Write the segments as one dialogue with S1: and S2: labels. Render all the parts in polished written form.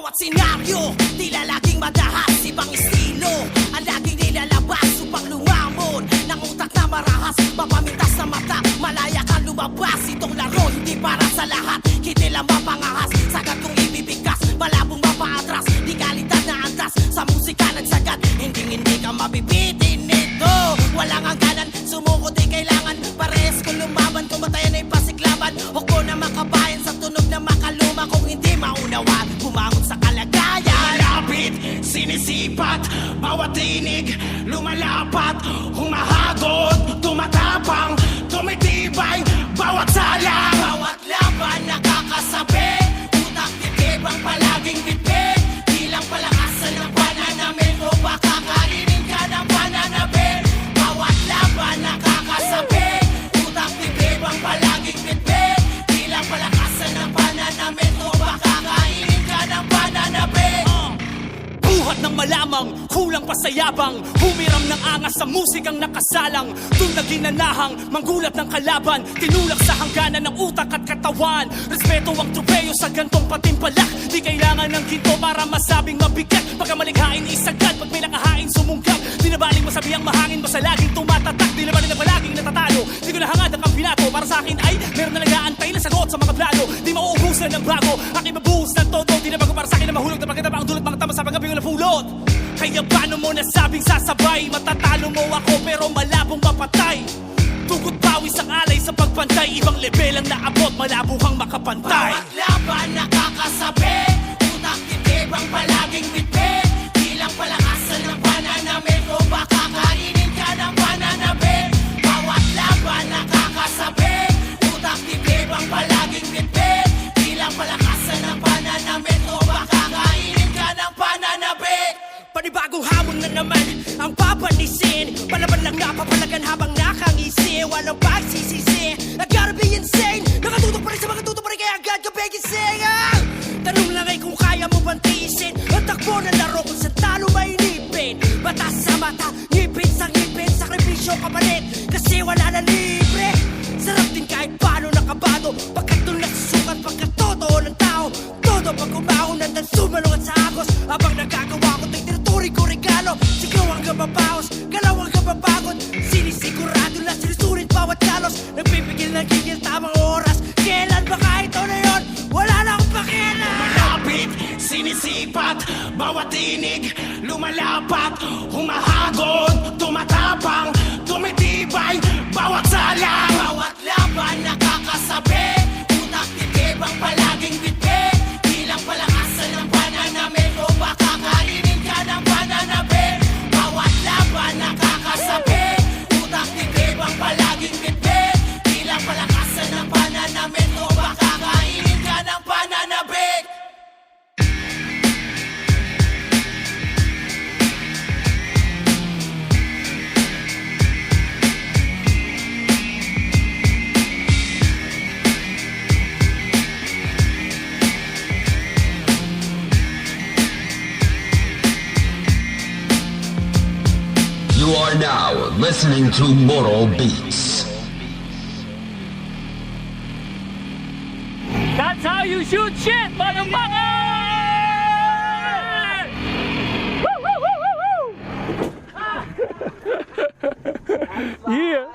S1: Bawat senaryo, tila laging madahas. Ibang estilo, ang laging nilalabas upang lumamon ng utak na marahas, mapamintas na mata, malaya kang lumabas. Itong laro, hindi para sa lahat, hindi lang mapangahas. Sagad kong ibibigkas, malabong mapaatras. Di kalidad na antas, sa musika nagsagat. Hindi ka mabibitin nito. Walang hangganan, sumuko di kailangan. Parehas kung lumaban, kung matayan ay pasiglaban. O ko na makabayan sa tunog na makaluma. Kung hindi maunawa, bumangon sa kalagayan.
S2: Malapit, sinisipat, bawat tinig, lumalapat, humahagod, tumatapang, tumitibay, bawat salang.
S1: Bawat laban nakakasabi, utak titib ang palaging bibig. Di lang palakasan ng pananamit o baka kainin ka ng pananabit. Bawat laban nakakasabi, utak titib ang palaging bibig. Di lang palakasan ng pananamit o baka kainin ka ng pananabit.
S3: Buhat ng malamang, kulang pa sa yabang. Humiram ng angas sa musikang nakasalang. Doon naginanahang, manggulat ng kalaban. Tinulak sa hangganan ng utak at katawan. Respeto ang tropeyo sa gantong patimpalak. Di kailangan ng ginto para masabing mabigat. Pagka malikhain isagad, pag may nakahain sumungkap. Di na baling masabi ang mahangin, basta laging tumatatak. Di na baling na palaging natatalo. Di ko nahangad ang kampinato. Para sa akin ay meron na nag-aantay na sagot sa mga plano. Di mauubusan ng bago, aking mabuhos ng todo. Di na bago para sa akin na mahulog na maganda pa ang dulot mga tama sa paggabi ko na pulot. Kaya paano mo nasabing sasabay? Matatalo mo ako pero malabong mapatay. Tugot pawis ang alay sa pagpantay. Ibang level ang naabot, malabo kang makapantay.
S1: Bawat laban nakakasabi, utak titib ang palaging bitbit. Di lang palakasan ng pananamit o baka kainin ka ng pananabit. Bawat laban nakakasabi, utak titib ang palaging bitbit. Di lang palakasan ng pananamit o baka kainin ka ng pananabit.
S3: Panibagong hamon na naman ang papanisin. Palaban lang napapalagan habang nakangisi. Walang pagsisisi, I gotta be insane. Nakatutok pa rin sa mga tutok pa rin kaya agad ka begising. Tanong lang ay kung kaya mo bang tiisin ang takbo ng laro kung sa talo may inipin. Mata sa mata, ngipin sa ngipin, sakripisyo kapalit kasi wala na libre. Sarap din kahit paano nakabado, pagkat doon nasusukat pagkat totoo ng tao. Todo pag umahon nandang sumalungat sa agos. Habang nagagawa ko ta'y tinuturi ko regalo. Sigaw hanggang mabawas, galaw hanggang mapagod. Sinisigurado na sinusulit bawat kalos. Nagpipigil na gigil tamang oras. Kailan ba kahit ito na yun? Wala na akong pakialam.
S2: Malapit, sinisipat, bawat tinig, lumalapat, humahagod, tumatapang, tumitibay, bawat salang.
S1: Bawat laban nakakasabi, utak titib ang palaging bitbit. Di lang palakasan ng pananamit o baka kainin ka ng pananabit. Bawat laban nakakasabi, utak titib ang palaging bitbit. Di lang palakasan ng pananamit o baka kainin ka ng pananabit.
S4: You are now listening to Moro Beats.
S5: That's how you shoot shit, motherfucker! Woo, woo, woo, woo, woo! Yeah.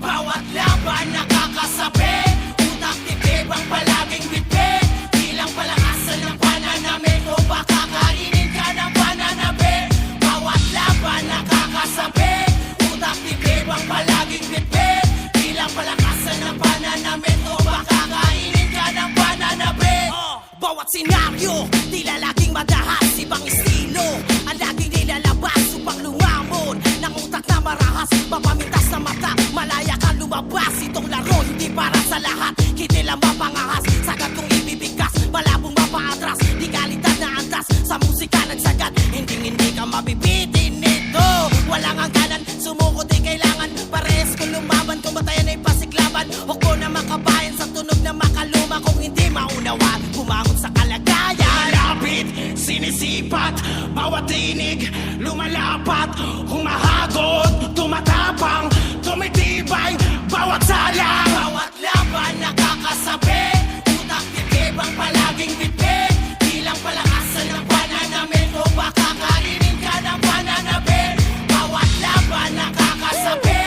S1: Bawat laban nakakasabi, utak titib ang palaging bitbit. Di lang palakasan ng pananamit o baka kainin ka ng pananabit. Bawat laban nakakasabi, utak titib ang palaging bitbit. Di lang palakasan ng pananamit o baka kainin ka ng pananabit. Bawat senaryo, tila laging madahas. Ibang estilo, ang laging nilalabas upang lumamon ng utak na marahas, mapamintas na mata, malaya kang lumabas. Itong laro, hindi para sa lahat, hindi lang mapangahas. Sagad kong ibibigkas, malabong mapaatras. Di kalidad na antas, sa musika nagsagat. Hindi ka mabibitin nito. Walang hangganan, sumuko di kailangan. Parehas kung lumaban, kung matayan ay pasiglaban. O ko na makabayan sa tunog na makaluma. Kung hindi maunawa, bumangon sa kalagayan.
S2: Malapit, sinisipat, bawat tinig, tinig, lumalapat, humahagod, tumatapang, tumitibay, bawat salang.
S1: Bawat laban nakakasabi, utak titib ang palaging bitbit. Bilang palakasan ng pananamit o baka kainin ka ng pananabit. Bawat laban nakakasabi,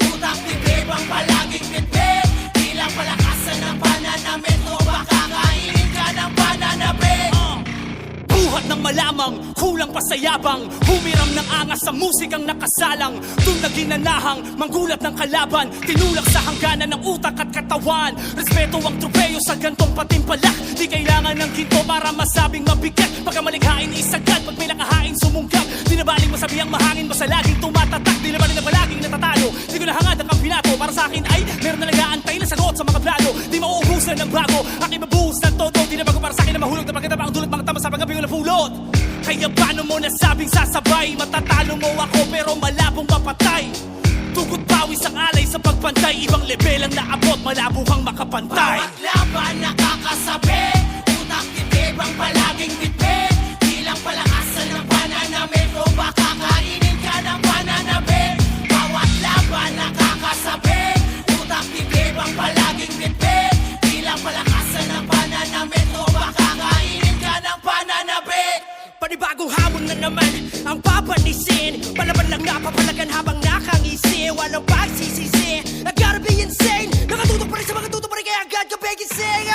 S1: utak titib ang palaging bitbit. Bilang palakasan ng pananamit o baka kainin ka ng pananabit.
S3: Buhat ng malamang, kulang pa sa yabang. Humiram ng angas sa musikang nakasalang. Doon na ginanahang, manggulat ng kalaban. Tinulak sa hangganan ng utak at katawan. Respeto ang tropeyo sa gantong patimpalak. Di kailangan ng ginto para masabing mabigat. Pagka malikhain isagad, pag may nakahain sumungkap. Di na baling masabi ang mahangin, basta laging tumatatak. Di na baling na palaging natatalo. Di ko nahangad ang kampinato. Para sa akin ay meron na nag-aantay na sagot sa mga plano. Di mauubusan ng bago, aking mabuhos ng todo. Di na bago para sa akin na mahulog na pagkataba ang dulot mga tama sa paggabi ko na pulot. Kaya paano mo nasabing sasabay? Matatalo mo ako pero malabong mapatay. Tugot pawis ang alay sa pagpantay. Ibang level ang naabot, malabo kang makapantay.
S1: Bawat laban nakakasabi, utak titib ang palaging bitbit. Bilang palakasan ng pananamit o baka kainin ka ng pananabit. Bawat laban nakakasabi, utak titib ang palaging bitbit. Bilang palakasan ng pananamit o baka kainin ka ng pananabit.
S3: Panibagong hamon na naman ang papanisin. Palaban lang napapalagan habang nakangisi. Walang pagsisisi, I gotta be insane. Nakatutok pa rin sa mga tutok pa rin kaya agad ka begising.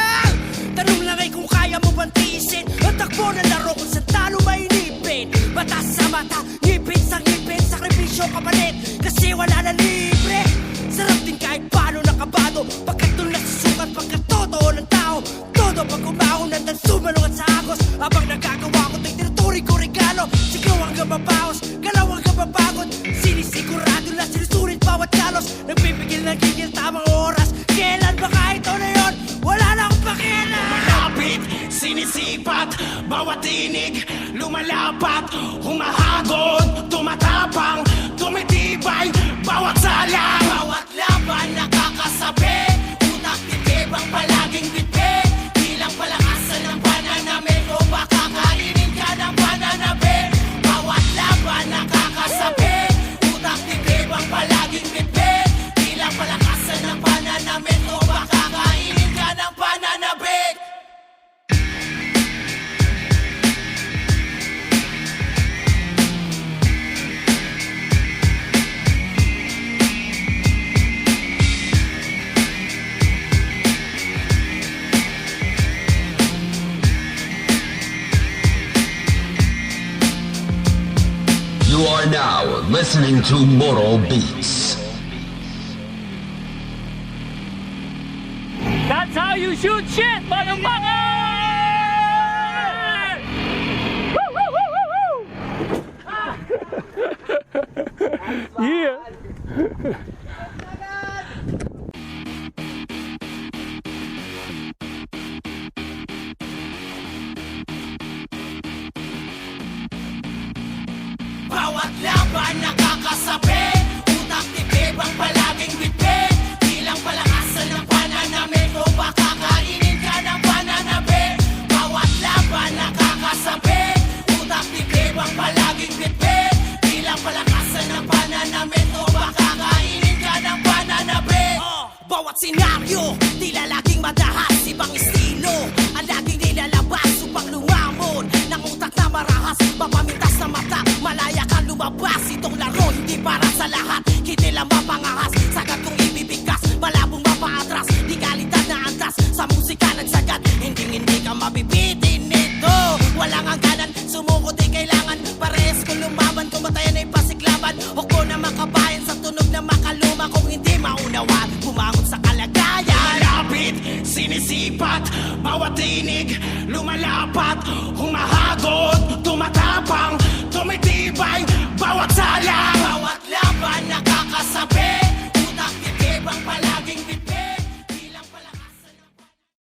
S3: Tanong lang ay kung kaya mo bang tiisin ang takbo na laro kung sa talo may inipin. Mata sa mata, ngipin sa ngipin, sakripisyo kapalit kasi wala na libre. Sarap din kahit paano nakabado, pagkat doon nasusukat pagkat totoo ng tao. Todo pag umahon nandang sumalungat sa agos. Habang nagagawa ko to'y tinuturi ko regalo. Sigaw hanggang mabawas, galaw hanggang mapagod. Sinisigurado na sinusulit bawat kalos. Nagpipigil na gigil tamang oras. Kailan ba kahit ito na yun? Wala na akong pakialam.
S2: Malapit, sinisipat, bawat tinig, lumalapat, humahagod, tumatapang, tumitibay, bawat salang.
S1: Bawat laban nakakasabi, utak titib ang palaging bitbit. Bilang palakasan ng pananamit o baka kainin ka ng pananabit. Bawat laban nakakasabi, utak titib ang palaging bitbit. Bilang palakasan ng pananamit o baka kainin ka ng pananabit.
S4: You are now listening to Moro Beats.
S5: That's how you shoot shit, motherfucker! Woo, woo, woo, woo, woo! Yeah.
S1: Bawat laban nakakasabi, utak titib ang palaging bitbit. Bilang palakasan ng pananamit o baka kainin ka ng pananabit. Bawat laban nakakasabi, utak titib ang palaging bitbit. Bilang palakasan ng pananamit o baka kainin ka ng pananabit.
S3: Bawat senaryo, tila laging madahas. Ibang estilo, ang laging nilalabas upang lumamon ng utak na marahas, mapamintas sa mata. Malaya kang lumabas, itong laro hindi para sa lahat. Hindi lang mapangahas, sagad kong ibibigkas, malabong mapaatras. Di kalidad na antas, sa musika nagsagad. Hindi ka mabibitin nito. Walang hangganan, sumuko di kailangan. Parehas kung lumaban, kung matayan ay pasiklaban. O ko na makabayan sa tunog na makaluma. Kung hindi maunawa, bumangon sa kalagayan.
S2: Malapit, sinisipat, bawat tinig, lumalapat, humahagod, tumatapang, tumitibay,